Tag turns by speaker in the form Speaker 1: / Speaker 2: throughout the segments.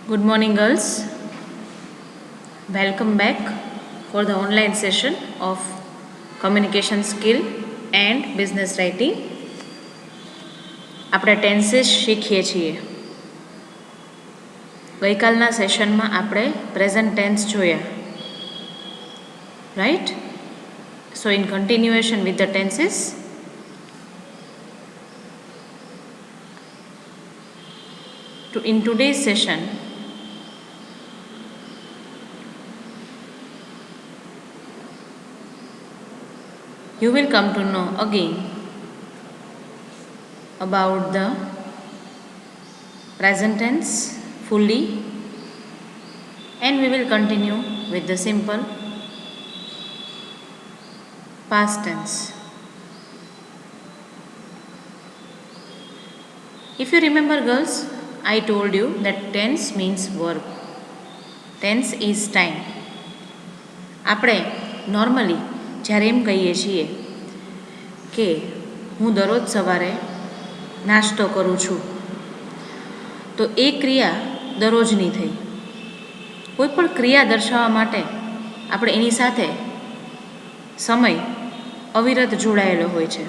Speaker 1: Good morning, girls. Welcome back for the online session of communication skill and business writing. આપણે tenses શીખીએ છીએ. ગઈકાલના સેશનમાં આપણે present tense જોયા, right? So in continuation with the tenses, in today's session you will come to know again about the present tense fully, and we will continue with the simple past tense. If you remember, girls, I told you that tense means verb. Tense is time. આપણે normally જ્યારે એમ કહીએ છીએ કે હું દરરોજ સવારે નાસ્તો કરું છું, તો એ ક્રિયા દરરોજની થઈ. કોઈ પણ ક્રિયા દર્શાવવા માટે આપણે એની સાથે સમય અવિરત જોડાયેલો હોય છે.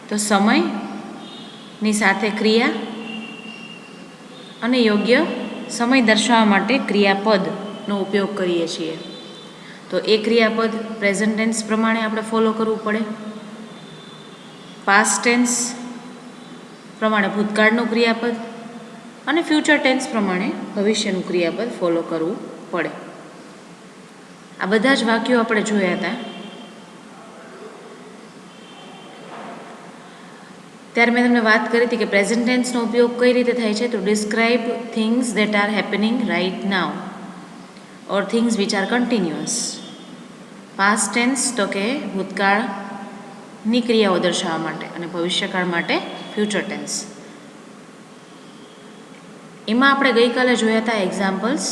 Speaker 1: તો સમયની સાથે ક્રિયા અને યોગ્ય સમય દર્શાવવા માટે ક્રિયાપદનો ઉપયોગ કરીએ છીએ. તો એ ક્રિયાપદ પ્રેઝન્ટ ટેન્સ પ્રમાણે આપણે ફોલો કરવું પડે. પાસ્ટ ટેન્સ પ્રમાણે ભૂતકાળનું ક્રિયાપદ અને ફ્યુચર ટેન્સ પ્રમાણે ભવિષ્યનું ક્રિયાપદ ફોલો કરવું પડે. આ બધા જ વાક્યો આપણે જોયા હતા. ત્યારે મેં તમને વાત કરી હતી કે પ્રેઝન્ટ ટેન્સનો ઉપયોગ કઈ રીતે થાય છે, તો describe things that are happening right now or things which are continuous. Past tense તો કે ભૂતકાળની ક્રિયાઓ દર્શાવવા માટે, અને ભવિષ્યકાળ માટે ફ્યુચર ટેન્સ. એમાં આપણે ગઈકાલે જોયા હતા એક્ઝામ્પલ્સ,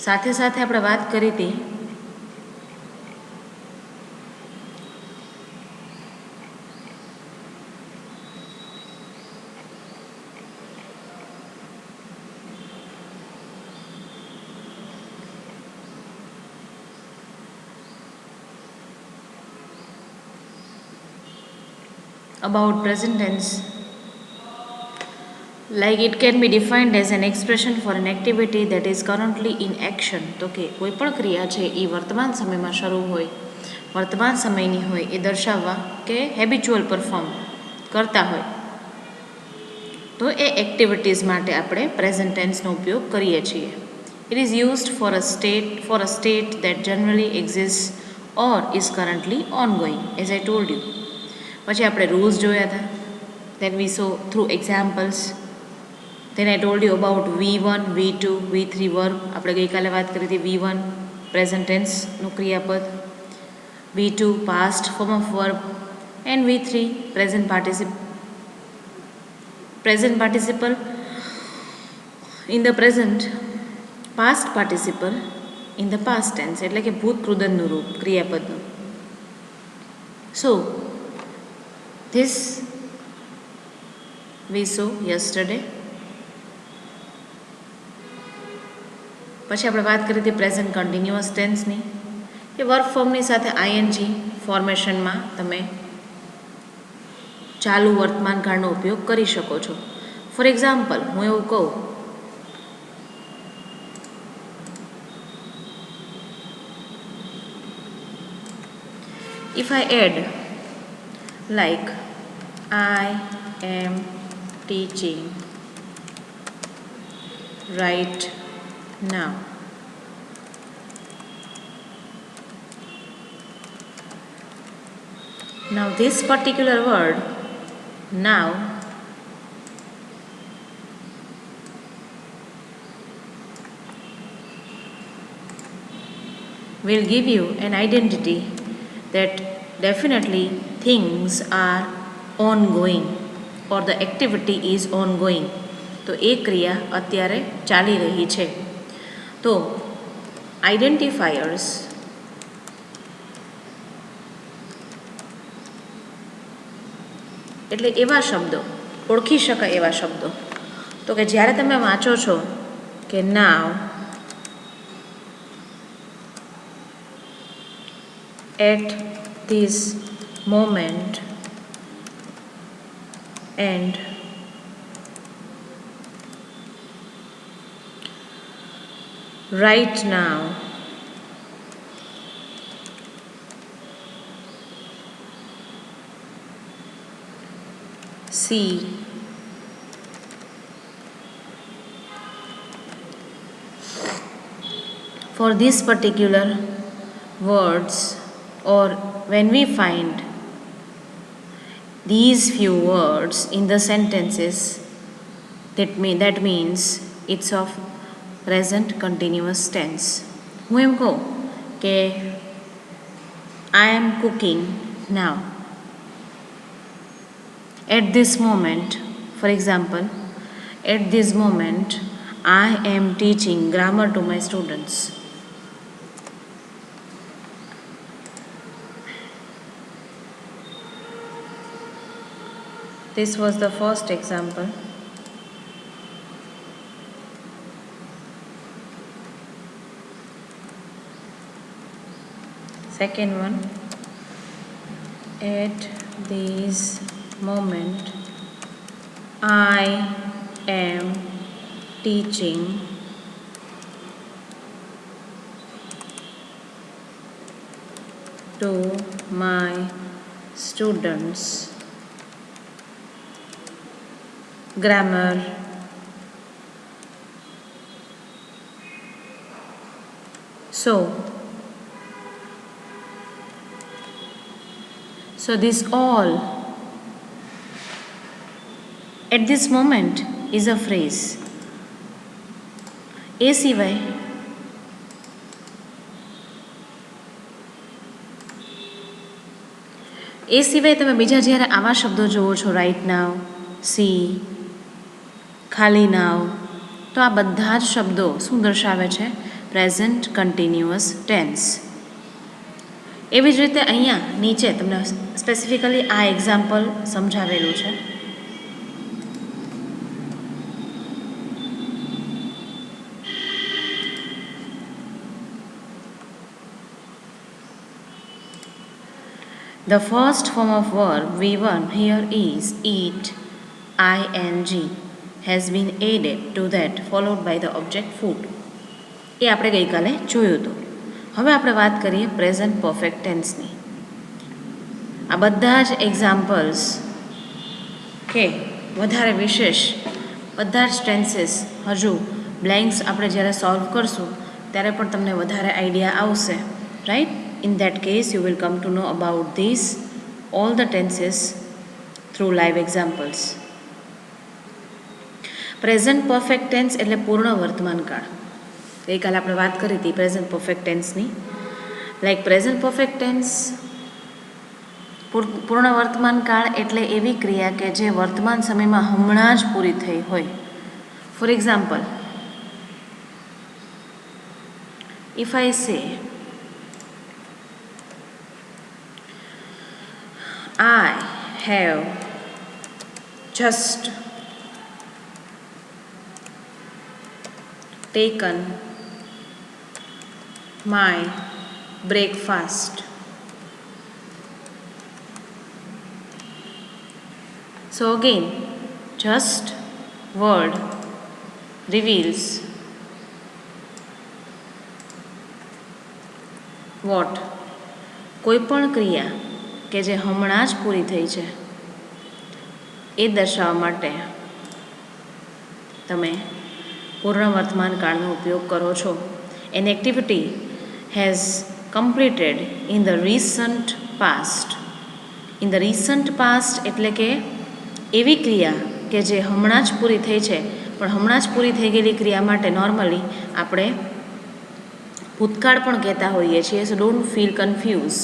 Speaker 1: સાથે સાથે આપણે વાત કરી હતી about present tense, like it can be defined as an expression for an activity that is currently in action. તો કે કોઈ પણ ક્રિયા છે એ વર્તમાન સમયમાં શરૂ હોય, વર્તમાન સમયની હોય, એ દર્શાવવા કે હેબિચ્યુઅલ પરફોર્મ કરતા હોય, તો એ એક્ટિવિટીઝ માટે આપણે પ્રેઝન્ટ ટેન્સનો ઉપયોગ કરીએ છીએ. It is used for a state that generally exist or is currently ongoing, as I told you. પછી આપણે રૂલ્સ જોયા હતા, then we saw through examples. Then I told you about V1, V2, V3 verb. આપણે ગઈકાલે વાત કરી હતી V1 present ટેન્સનું ક્રિયાપદ, V2 past form of verb, and V3 present participle in the present, past participle in the past tense, એટલે કે ભૂત કૃદનનું રૂપ ક્રિયાપદનું. સો this we saw yesterday. પછી આપણે વાત કરી હતી પ્રેઝન્ટ કન્ટિન્યુઅસ ટેન્સની, કે વર્ક ફોર્મની સાથે આઈએનજી ફોર્મેશનમાં તમે ચાલુ વર્તમાન કાળનો ઉપયોગ કરી શકો છો. ફોર એક્ઝામ્પલ, હું એવું કહું, if I add like I am teaching right now. Now this particular word now will give you an identity that definitely things are ongoing or the activity is ongoing. તો એ ક્રિયા અત્યારે ચાલી રહી છે. તો આઈડેન્ટિફાયર્સ એટલે એવા શબ્દો, ઓળખી શકાય એવા શબ્દો, તો કે જ્યારે તમે વાંચો છો કે નાવ at this moment and right now see for this particular words, or when we find these few words in the sentences, that means it's of present continuous tense. હું એમ કહું કે I am cooking now. At this moment, for example, at this moment I am teaching grammar to my students. This was the first example. Second one, at this moment I am teaching to my students grammar so this all at this moment is a phrase. એ સિવાય તમે બીજા જ્યારે આવા શબ્દો જુઓ છો, right now, C, ખાલી નાવ, તો આ બધા જ શબ્દો શું દર્શાવે છે? Present continuous tense. એવી જ રીતે અહીંયા નીચે તમને સ્પેસિફિકલી આ એક્ઝામ્પલ સમજાવેલું છે. The first form of verb V1 here is eat, ing has been added to that followed by the object food. એ આપણે ગઈકાલે જોયું હતું. હવે આપણે વાત કરીએ પ્રેઝન્ટ પરફેક્ટ ટેન્સની. આ બધા જ એક્ઝામ્પલ્સ કે વધારે વિશેષ બધા જ ટેન્સીસ હજુ બ્લેન્ક્સ આપણે જ્યારે સોલ્વ કરશું ત્યારે પણ તમને વધારે આઈડિયા આવશે, right? In that case, you will come to know about these all the tenses through live examples. Present perfect tense એટલે પૂર્ણ વર્તમાન કાળ. ગઈકાલે આપણે વાત કરી હતી પ્રેઝન્ટ પરફેક્ટ ટેન્સની. લાઈક પ્રેઝન્ટ પરફેક્ટ ટેન્સ પૂર્ણ વર્તમાન કાળ એટલે એવી ક્રિયા કે જે વર્તમાન સમયમાં હમણાં જ પૂરી થઈ હોય. For example, if I say I have just taken my breakfast. So again, just word reveals what? કોઈ પણ ક્રિયા કે જે હમણાં જ પૂરી થઈ છે એ દર્શાવવા માટે તમે પૂર્ણ વર્તમાન કાળનો ઉપયોગ કરો છો. An activity has completed in the recent past. In the recent past એટલે કે એવી ક્રિયા કે જે હમણાં જ પૂરી થઈ છે, પણ હમણાં જ પૂરી થઈ ગયેલી ક્રિયા માટે નોર્મલી આપણે ભૂતકાળ પણ કહેતા હોઈએ છીએ. સો don't feel confuse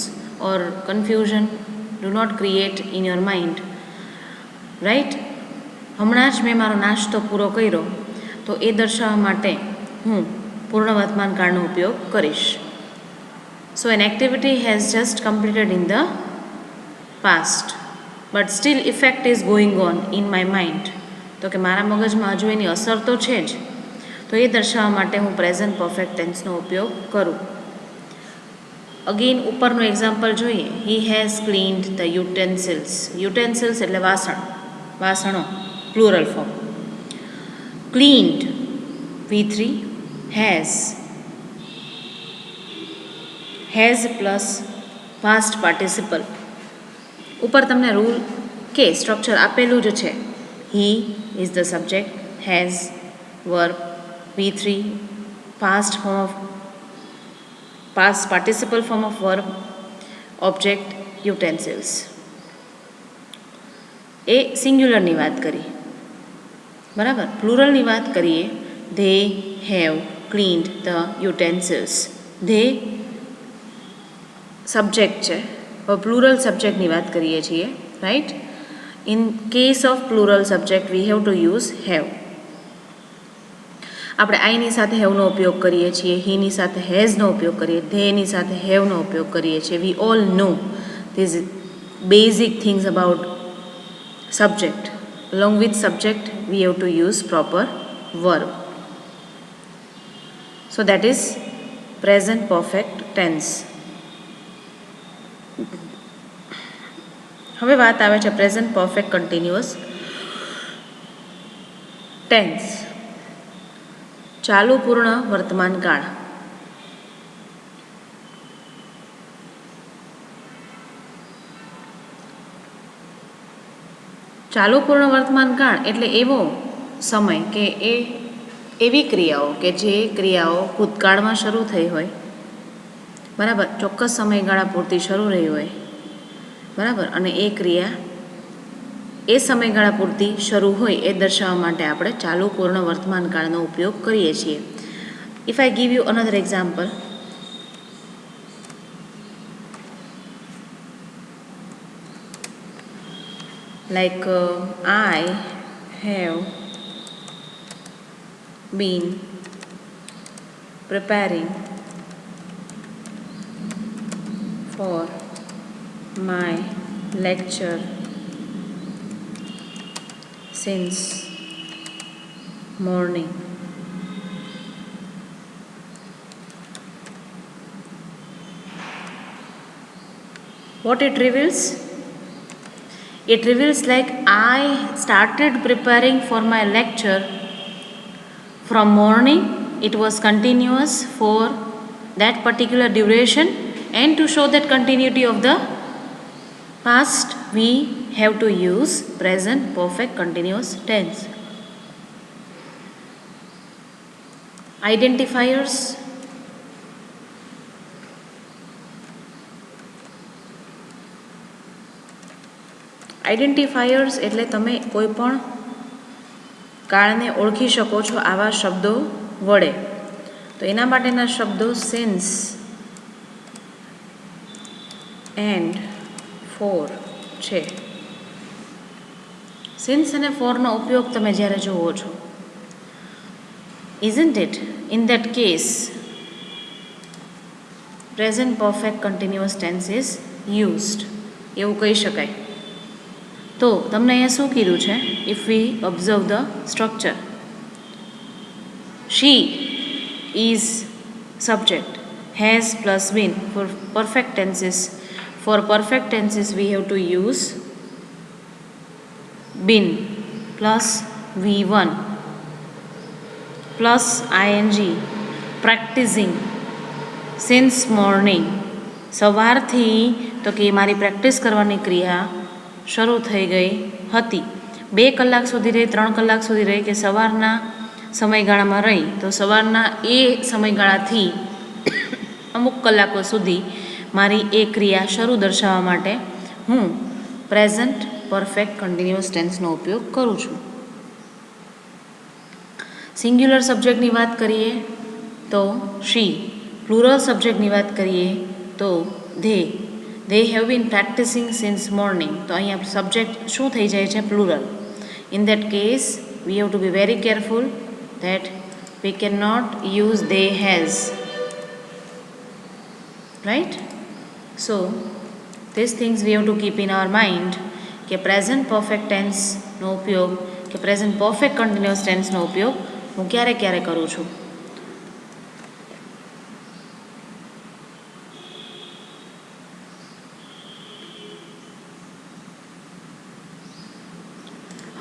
Speaker 1: or confusion, do not create in your mind, right? હમણાં જ મેં મારો નાસ્તો પૂરો કર્યો તો એ દર્શાવવા માટે હું પૂર્ણ વર્તમાન કાળનો ઉપયોગ કરીશ. So an activity has just completed in the past but still effect is going on in my mind. તો કે મારા મગજમાં હજુ એની અસર તો છે જ, તો એ દર્શાવવા માટે હું પ્રેઝન્ટ પરફેક્ટ ટેન્સનો ઉપયોગ કરું. અગેન ઉપરનું એક્ઝામ્પલ જોઈએ. He has cleaned the utensils. Utensils એટલે વાસણો, plural form. Cleaned V3, has plus past participle. ઉપર તમને રૂલ કે સ્ટ્રક્ચર આપેલું જ છે. He is the subject, has verb, V3 past form of past participle form of verb, object utensils. એ સિંગ્યુલરની વાત કરી, બરાબર. પ્લુરલની વાત કરીએ. They have cleaned the utensils. They subject છે, હવે પ્લુરલ સબ્જેક્ટની વાત કરીએ છીએ, right. In case of plural subject V have to use have. આપણે આઈની સાથે હેવનો ઉપયોગ કરીએ છીએ, હીની સાથે હેઝનો ઉપયોગ કરીએ, ધેની સાથે હેવનો ઉપયોગ કરીએ છીએ. We all know these basic things about subject. Along with subject we have to use proper verb. So that is present perfect tense. હવે વાત આવે છે પ્રેઝન્ટ પરફેક્ટ કન્ટિન્યુઅસ ટેન્સ. ચાલુ પૂર્ણ વર્તમાન કાળ. ચાલુ પૂર્ણ વર્તમાન કાળ એટલે એવો સમય કે એવી ક્રિયાઓ કે જે ક્રિયાઓ ભૂતકાળમાં શરૂ થઈ હોય, બરાબર, ચોક્કસ સમયગાળા પૂરતી શરૂ રહી હોય, બરાબર, અને એ ક્રિયા એ સમયગાળા પૂરતી શરૂ હોય એ દર્શાવવા માટે આપણે ચાલુ પૂર્ણ વર્તમાન કાળનો ઉપયોગ કરીએ છીએ. If I give you another example, like I have been preparing for my lecture since morning. What it reveals? It reveals like I started preparing for my lecture from morning. It was continuous for that particular duration, and to show that continuity of the past we have to use present perfect continuous tense. Identifiers. આઈડેન્ટિફાયર્સ એટલે તમે કોઈ પણ કાળને ઓળખી શકો છો આવા શબ્દો વડે. તો એના માટેના શબ્દો સિન્સ એન્ડ ફોર છે. સિન્સ અને ફોરનો ઉપયોગ તમે જ્યારે જુઓ છો, isn't it? In that case, present perfect continuous tense is used. એવું કહી શકાય. તો તમને અહીંયા શું કીધું છે? If we observe the structure, she is subject, has plus been for perfect tenses. For perfect tenses we have to use been plus V1 plus ING. Practising since morning. સવારથી તો કે મારી પ્રેક્ટિસ કરવાની ક્રિયા શરૂ થઈ ગઈ હતી. 2 કલાક સુધી રહી, 3 કલાક સુધી રહી, કે સવારના સમયગાળામાં રહી, તો સવારના એ સમયગાળાથી અમુક કલાકો સુધી મારી એ ક્રિયા શરૂ દર્શાવવા માટે હું પ્રેઝન્ટ પરફેક્ટ કન્ટિન્યુઅસ ટેન્સનો ઉપયોગ કરું છું. સિંગ્યુલર સબ્જેક્ટની વાત કરીએ તો શી. પ્લુરલ સબ્જેક્ટની વાત કરીએ તો they. They have been practicing since morning. તો અહીંયા સબ્જેક્ટ શું થઈ જાય છે? Plural. In that case we have to be very careful that we cannot use they has, right? So these things we have to keep in our mind કે present perfect ટેન્સનો ઉપયોગ કે present perfect continuous ટેન્સનો ઉપયોગ હું ક્યારે ક્યારે કરું છું.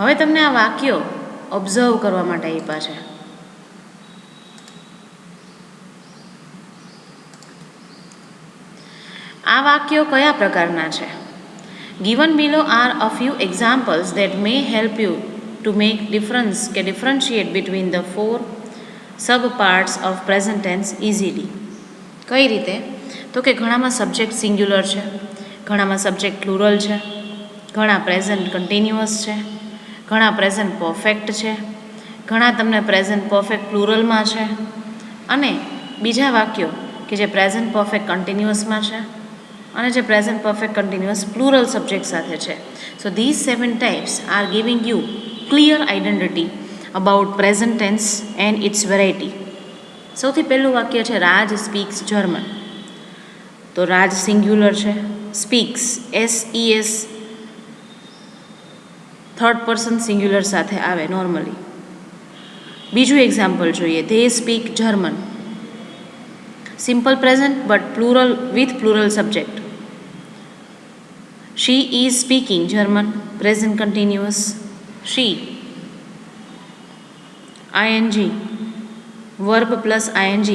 Speaker 1: હવે તમને આ વાક્યો ઓબ્ઝર્વ કરવા માટે આપ્યા છે. આ વાક્યો કયા પ્રકારના છે? Given below are a few examples that may help you to make difference કે differentiate between the four subparts of present tense easily. કઈ રીતે? તો કે ઘણામાં સબ્જેક્ટ સિંગ્યુલર છે, ઘણામાં સબ્જેક્ટ પ્લુરલ છે, ઘણા પ્રેઝન્ટ કન્ટિન્યુઅસ છે, ઘણા પ્રેઝન્ટ પરફેક્ટ છે, ઘણા તમને પ્રેઝન્ટ પરફેક્ટ પ્લુરલમાં છે, અને બીજા વાક્યો કે જે પ્રેઝન્ટ પરફેક્ટ કન્ટિન્યુઅસમાં છે અને જે present perfect continuous plural subject સાથે છે. So these 7 types are giving you clear identity about present tense and its variety. સૌથી પહેલું વાક્ય છે રાજ સ્પીક્સ જર્મન. તો રાજ સિંગ્યુલર છે, speaks SES third person singular સાથે આવે નોર્મલી. બીજું એક્ઝામ્પલ જોઈએ, they speak German. Simple present but plural with plural subject. She is speaking German, present continuous. She. ING, verb plus ING.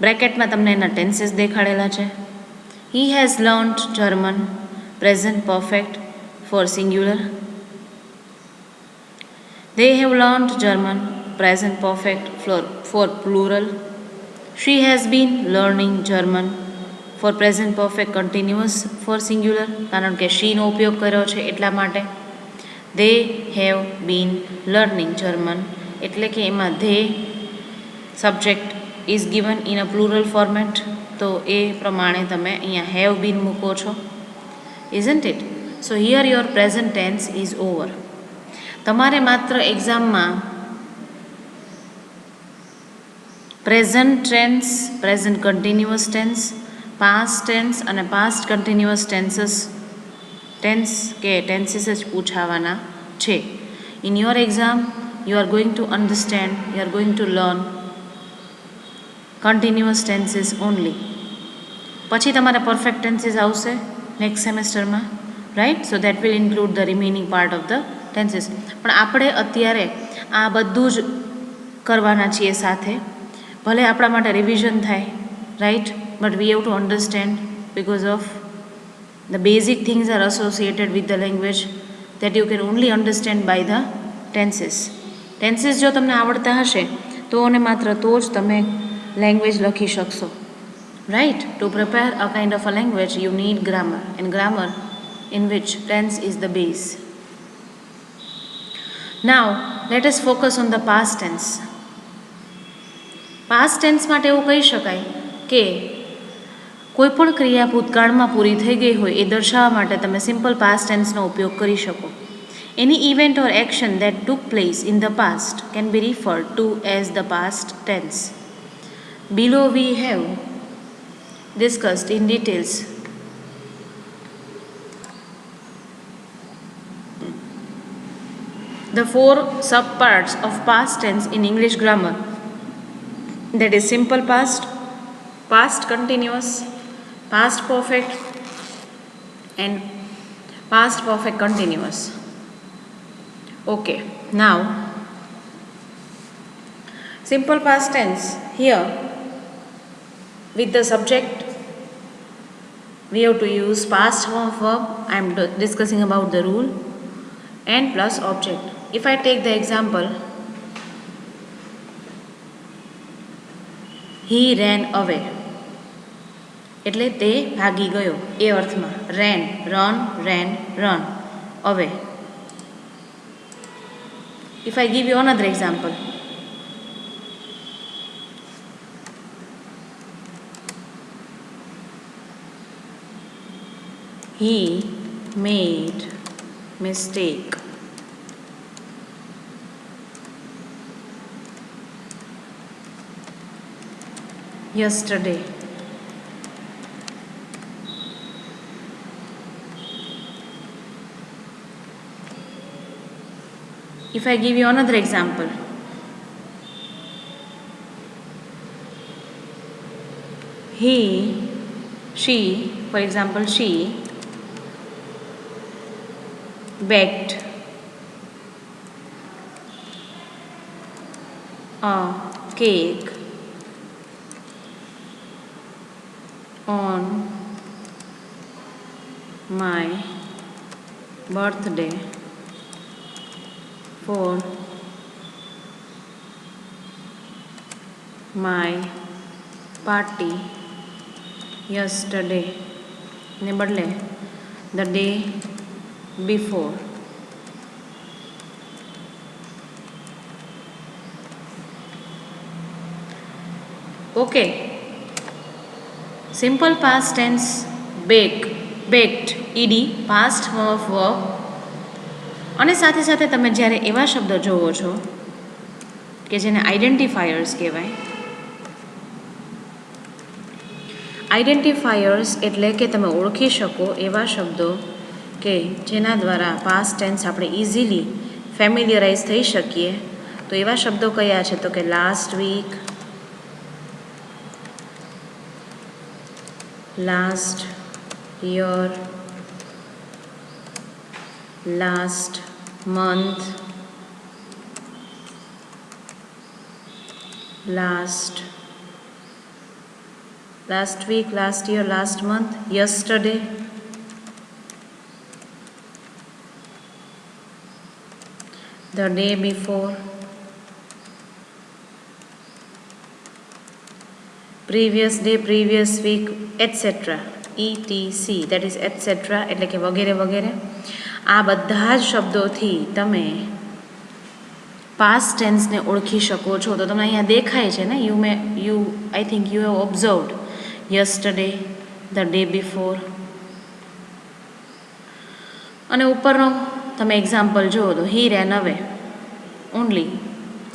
Speaker 1: બ્રેકેટમાં તમને એના tenses દેખાડેલા છે. He has learnt German, present perfect for singular. They have learnt German, present perfect for plural. She has been learning German for present perfect continuous for singular, કારણ કે શીનો ઉપયોગ કર્યો છે એટલા માટે. They have been learning German, એટલે કે એમાં they subject is given in a plural format, તો એ પ્રમાણે તમે અહીંયા have been મૂકો છો. isn't it? So here your present tense is over. તમારે માત્ર એક્ઝામમાં present tense, present continuous tense, past tense અને પાસ્ટ કન્ટિન્યુઅસ ટેન્સીસ જ પૂછાવાના છે. In your exam you are going to understand, you are going to learn continuous tenses only. પછી તમારે perfect tenses આવશે નેક્સ્ટ સેમેસ્ટરમાં, right? So that will include the remaining part of the tenses. પણ આપણે અત્યારે આ બધું જ કરવાના છીએ સાથે, ભલે આપણા માટે રિવિઝન થાય, right? But we have to understand because of the basic things are associated with the language that you can only understand by the tenses. Tenses જો તમને આવડતા હશે તો અને માત્ર તો જ તમે લેંગ્વેજ લખી શકશો, right? To prepare a kind of a language you need grammar, and grammar in which tense is the base. Now let us focus on the past tense. Past tense માટે એવું કહી શકાય કે કોઈ પણ ક્રિયા ભૂતકાળમાં પૂરી થઈ ગઈ હોય એ દર્શાવવા માટે તમે સિમ્પલ પાસ્ટ ટેન્સનો ઉપયોગ કરી શકો. Any event or action that took place in the past can be referred to as the past tense. Below we have discussed in details the 4 subparts of past tense in English grammar, that is simple past, past continuous, past perfect and past perfect continuous. Okay, now simple past tense, here with the subject we have to use past form of verb. I am discussing about the rule, and plus object. If I take the example, he ran away, એટલે તે ભાગી ગયો એ અર્થમાં. ran, run, ran, run, away. If I give you another example, he made mistake yesterday. If I give you another example, he, she, for example, she baked a cake on my birthday for my party yesterday ને બદલે the day before. Okay, simple past tense backed E D past form of verb. અને સાથે સાથે તમે જ્યારે એવા શબ્દો જોવો છો કે જેને આઈડેન્ટિફાયર્સ કહેવાય. આઈડેન્ટિફાયર્સ એટલે કે તમે ઓળખી શકો એવા શબ્દો કે જેના દ્વારા પાસ્ટ ટેન્સ આપણે ઇઝીલી ફેમિલિયરાઇઝ થઈ શકીએ. તો એવા શબ્દો કયા છે? તો કે last week, last year, last month, last week, last year, last month, yesterday. The day before, previous day, previous week, etc. etc. that is etc. એટલે કે વગેરે વગેરે. આ બધા જ શબ્દોથી તમે પાસ્ટ ટેન્સને ઓળખી શકો છો. તો તમને અહીંયા દેખાય છે ને, I think you have observed yesterday, the day before. અને ઉપરનો તમે એક્ઝામ્પલ જુઓ તો he ran away. Only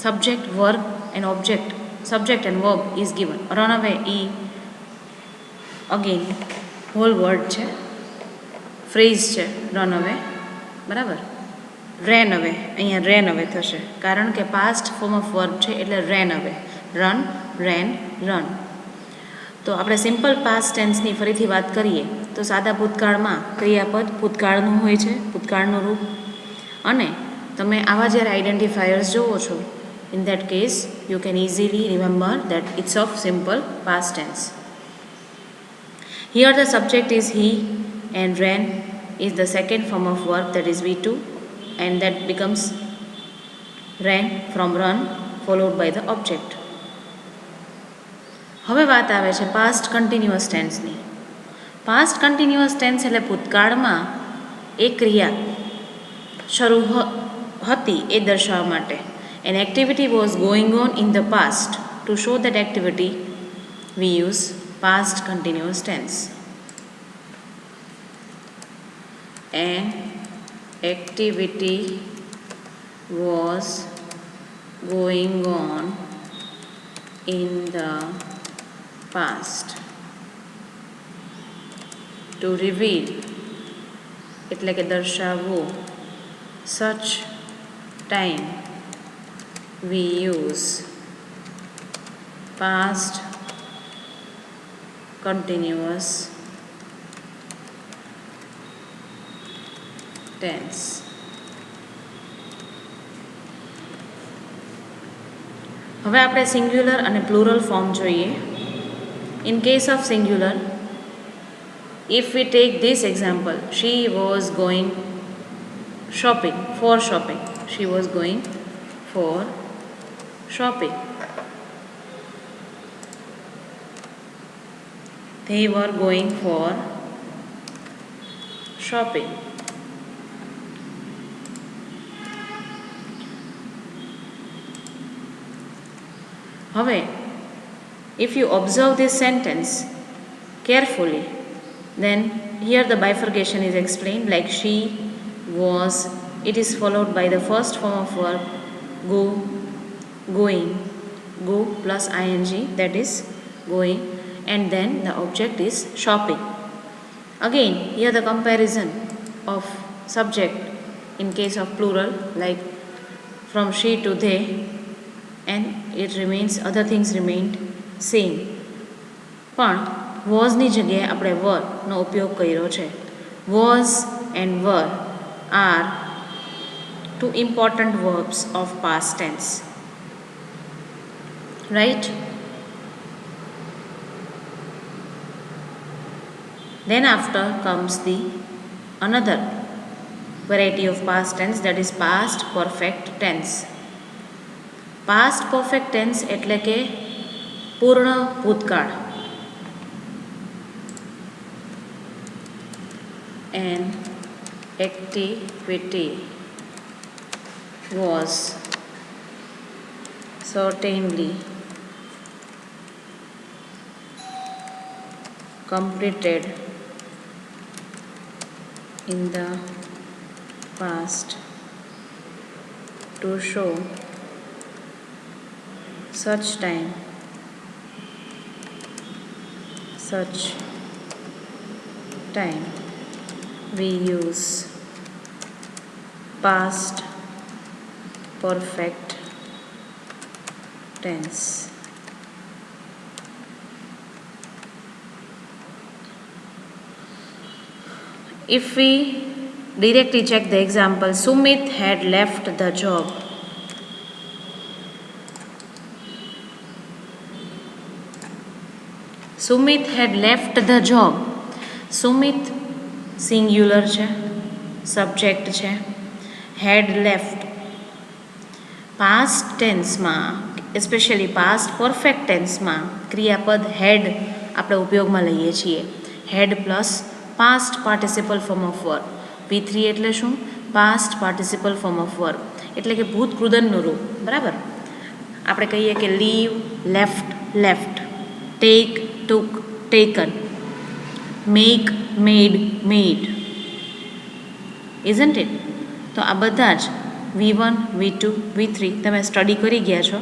Speaker 1: subject, verb and object, subject and verb is given. Run away ઈ અગેન હોલ વર્ડ છે, ફ્રેઝ છે રન અવે, બરાબર. રેન અવે, અહીંયા રેન અવે થશે કારણ કે પાસ્ટ ફોર્મ ઓફ વર્બ છે એટલે રેન અવે. રન, રેન, રન. તો આપણે સિમ્પલ પાસ્ટ ટેન્સની ફરીથી વાત કરીએ તો સાદા ભૂતકાળમાં ક્રિયાપદ ભૂતકાળનું હોય છે, ભૂતકાળનું રૂપ. અને તમે આવા જ્યારે આઈડેન્ટિફાયર્સ જોવો છો, in that case you can easily remember that it's of simple past tense. Here the subject is he and ran is the second form of verb, that is V2, and that becomes ran from run followed by the object. હવે વાત આવે છે past continuous ટેન્સની. Past continuous tense એટલે ભૂતકાળમાં એ ક્રિયા શરૂ હતી એ દર્શાવવા માટે. An activity was going on in the past. To show that activity we use past continuous tense. An activity was going on in the past. To reveal એટલે કે દર્શાવવું. such time we use past continuous tense. હવે આપણે singular અને plural form જોઈએ. In case of singular, if we take this example, she was going shopping, for shopping. She was going for shopping. They were going for shopping. હવે if you observe this sentence carefully, then here the bifurcation is explained, like she was, it is followed by the first form of verb go, going, go plus ing, that is going, and then the object is shopping. Again here the comparison of subject in case of plural, like from she to they, and it remains, other things remained same. પણ વોઝની જગ્યાએ આપણે વરનો ઉપયોગ કર્યો છે. Was and were are two important verbs of past tense, right? Then after comes the another variety of past tense, that is past perfect tense. Past perfect tense એટલે કે પૂર્ણ ભૂતકાળ. An activity was certainly completed in the past to show such time we use past perfect tense. If we directly check the example, Sumit had left the job. Sumit had left the job. Sumit singular છે, subject છે. Had left. Past tense માં, especially past perfect tense માં ક્રિયાપદ had આપણે ઉપયોગમાં લઈએ છીએ. Had plus past participle form of verb. V3 એટલે શું? Past participle form of verb. એટલે કે ભૂત કૃદનનું રૂપ, બરાબર? આપણે કહીએ કે leave, left, left, take, took, taken, make, made, made, isn't it? તો આ બધા જ V1, V2, V3 તમે સ્ટડી કરી ગયા છો.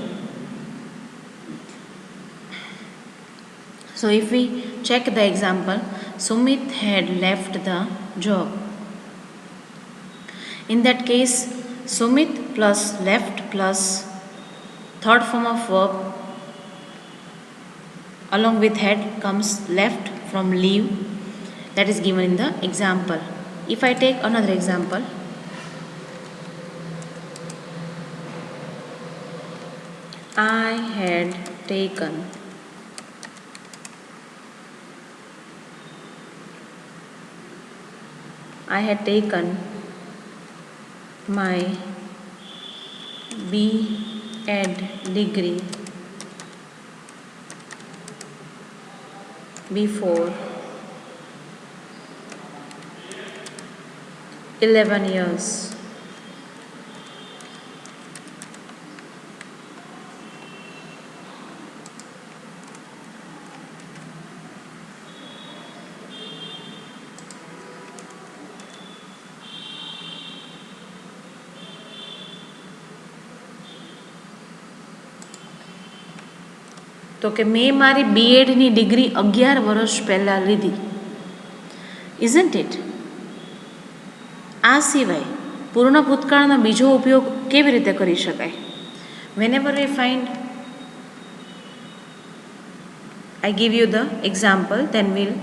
Speaker 1: So if we check the example, Sumit had left the job. In that case, Sumit plus left plus third form of verb along with had comes left from leave, that is given in the example. If I take another example, I had taken my B.Ed degree before 11 years. તો કે મેં મારી બીએડની degree 11 વર્ષ પહેલાં લીધી. Isn't it? આ સિવાય પૂર્ણ ભૂતકાળનો બીજો ઉપયોગ કેવી રીતે કરી શકાય? whenever we find, I give you the example, then we'll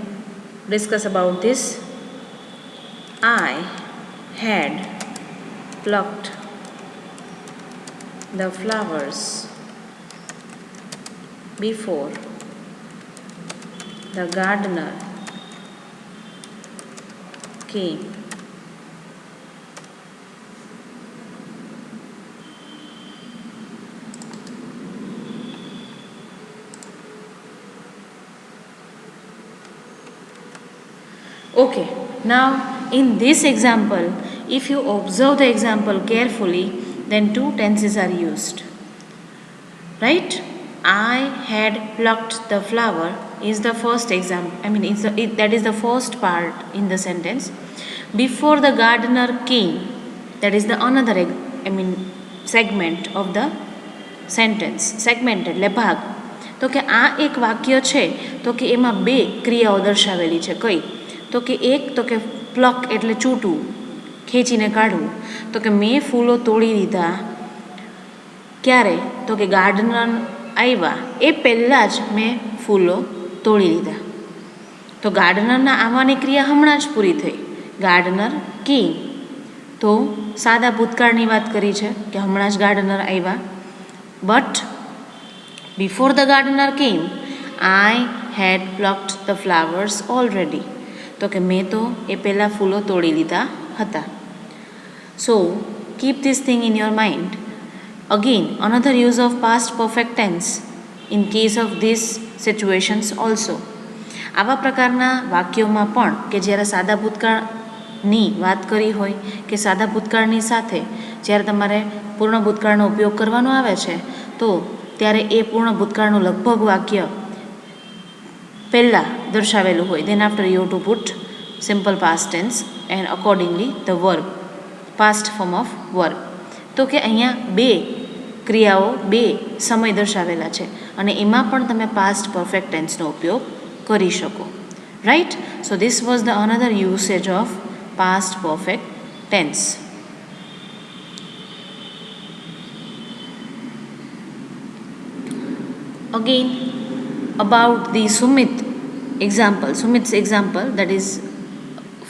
Speaker 1: discuss about this. I had plucked the flowers before the gardener came. Okay, now in this example, if you observe the example carefully, then two tenses are used, right? I had plucked the flower is the first example. I mean, that is the first part in the sentence. Before the gardener came, that is the another segment of the sentence. Segment એટલે ભાગ. તો કે આ એક વાક્ય છે, તો કે એમાં બે ક્રિયાઓ દર્શાવેલી છે. કઈ? તો કે એક તો કે પ્લક એટલે ચૂંટવું, ખેંચીને કાઢવું. તો કે મેં ફૂલો તોડી દીધા ક્યારે? તો કે ગાર્ડનર આવ્યા એ પહેલાં જ મેં ફૂલો તોડી લીધા. તો ગાર્ડનરના આવવાની ક્રિયા હમણાં જ પૂરી થઈ. ગાર્ડનર કેમ. તો સાદા ભૂતકાળની વાત કરી છે કે હમણાં જ ગાર્ડનર આવ્યા. બટ બિફોર ધ ગાર્ડનર કેમ આઈ હેડ પ્લક્ડ ધ ફ્લાવર્સ ઓલરેડી. તો કે મેં તો એ પહેલાં ફૂલો તોડી લીધા હતા. So keep this thing in your mind. Again another use of past perfect tense in case of this situations also. આવા પ્રકારના વાક્યોમાં પણ કે જ્યારે સાદા ભૂતકાળની વાત કરી હોય કે સાદા ભૂતકાળની સાથે જ્યારે તમારે પૂર્ણ ભૂતકાળનો ઉપયોગ કરવાનો આવે છે તો ત્યારે એ પૂર્ણ ભૂતકાળનું લગભગ વાક્ય પહેલાં દર્શાવેલું હોય. Then after you to put simple past tense and accordingly the verb, past form of verb. તો કે અહીંયા બે ક્રિયાઓ, બે સમય દર્શાવેલા છે અને એમાં પણ તમે પાસ્ટ પરફેક્ટ ટેન્સનો ઉપયોગ કરી શકો. Right. So this was the another usage of past perfect tense. Again, about the Sumit's example that is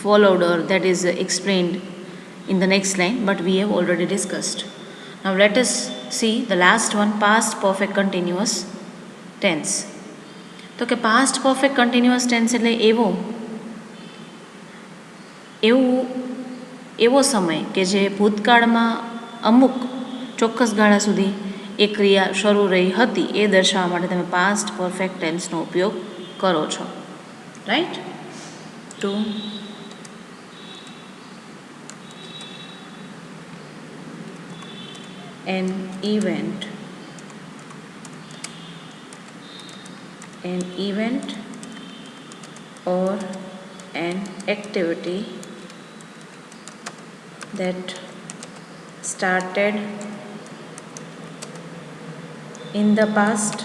Speaker 1: followed or that is explained in the next line, but we have already discussed. Now let us see the last one, past perfect continuous tense. તો કે past perfect continuous tense એટલે એવો સમય કે જે ભૂતકાળમાં અમુક ચોક્કસ ગાળા સુધી એ ક્રિયા શરૂ રહી હતી એ દર્શાવવા માટે તમે પાસ્ટ પરફેક્ટ ટેન્સનો ઉપયોગ કરો છો. Right. To an event or an activity that started in the past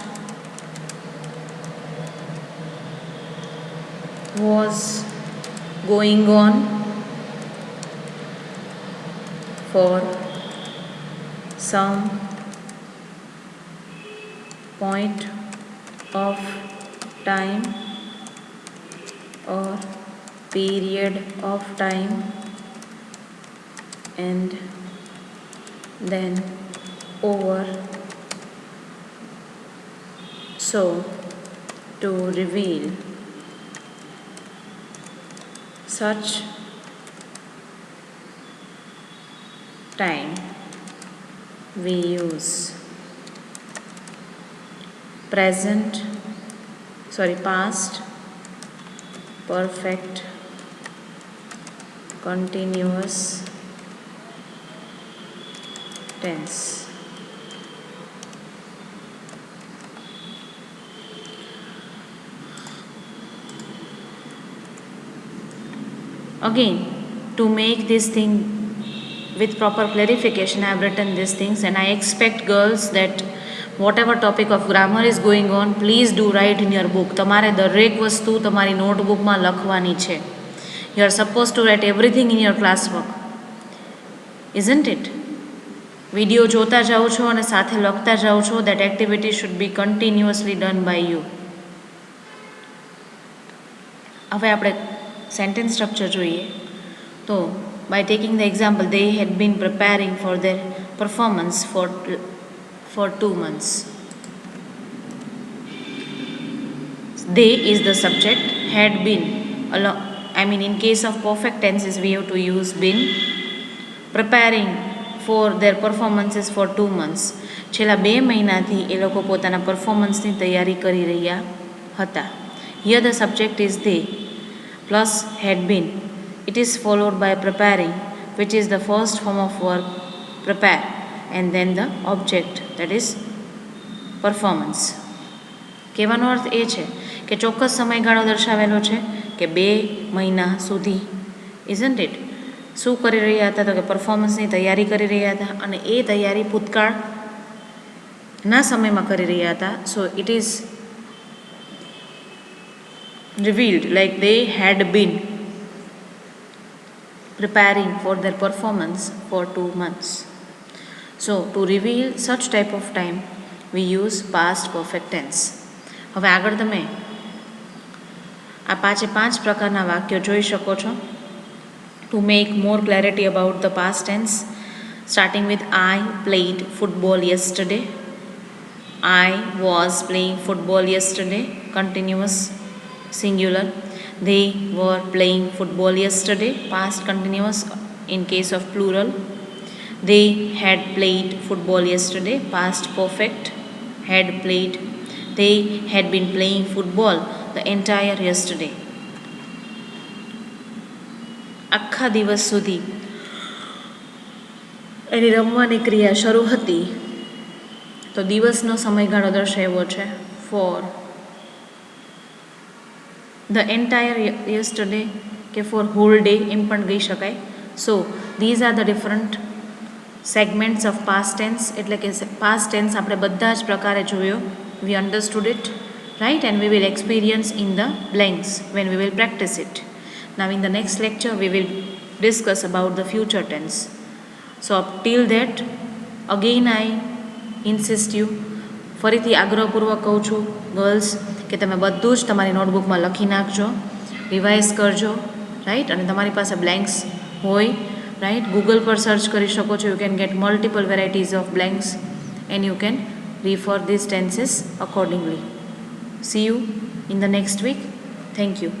Speaker 1: was going on for some point of time or period of time and then over. So to reveal such time we use past perfect continuous tense. Again, to make this thing with proper clarification, I have written these things and I expect girls that whatever topic of grammar is going on, please do write in your book. તમારે દરેક વસ્તુ તમારી નોટબુકમાં લખવાની છે. You are supposed to write everything in your classwork, isn't it? Video જોતા જાઓ છો અને સાથે લખતા જાઓ છો. That activity should be continuously done by you. હવે આપણે સેન્ટેન્સ સ્ટ્રક્ચર જોઈએ તો by taking the example, they had been preparing for their performance for 2 months. They is the subject, had been. In case of perfect tenses, we have to use been. Preparing for their performances for 2 months. છેલ્લા 2 મહિનાથી એ લોકો પોતાના પરફોર્મન્સની તૈયારી કરી રહ્યા હતા. Here the subject is they plus had been. It is followed by preparing, which is the first form of verb prepare, and then the object, that is performance. કહેવાનો અર્થ એ છે કે ચોક્કસ સમયગાળો દર્શાવેલો છે કે 2 મહિના સુધી, isn't it? શું કરી રહ્યા હતા તો કે પરફોર્મન્સની તૈયારી કરી રહ્યા હતા અને એ તૈયારી ભૂતકાળના સમયમાં કરી રહ્યા હતા. So it is revealed like they had been preparing for their performance for 2 months. So to reveal such type of time we use past perfect tense. હવે આગળ તમે આ પાંચે પાંચ પ્રકારના વાક્યો જોઈ શકો છો. To make more clarity about the past tense, starting with I played football yesterday. I was playing football yesterday, continuous singular. They were playing football yesterday, past continuous in case of plural. They had played football yesterday, past perfect, had played. They had been playing football the entire yesterday. આખા દિવસ સુધી એની રમવાની ક્રિયા શરૂ હતી, તો દિવસનો સમયગાળો દર્શાવ્યો છે ફોર ધ એન્ટાયર યસ્ટરડે કે ફોર હોલ ડે એમ પણ કહી શકાય. So these are the different segments of past tense, એટલે કે પાસ્ટ ટેન્સ આપણે બધા જ પ્રકારે જોયો. We understood it, right, and we will experience in the blanks when we will practice it. Now in the next lecture we will discuss about the future tense. So up till that, again I insist you, ફરીથી આગ્રહપૂર્વક કહું છું girls કે તમે બધું જ તમારી નોટબુકમાં લખી નાખજો, રિવાઇઝ કરજો, રાઈટ. અને તમારી પાસે બ્લેન્ક્સ હોય, રાઈટ, ગૂગલ પર સર્ચ કરી શકો છો. You can get multiple varieties of blanks and you can refer these tenses accordingly. See you in the next week. Thank you.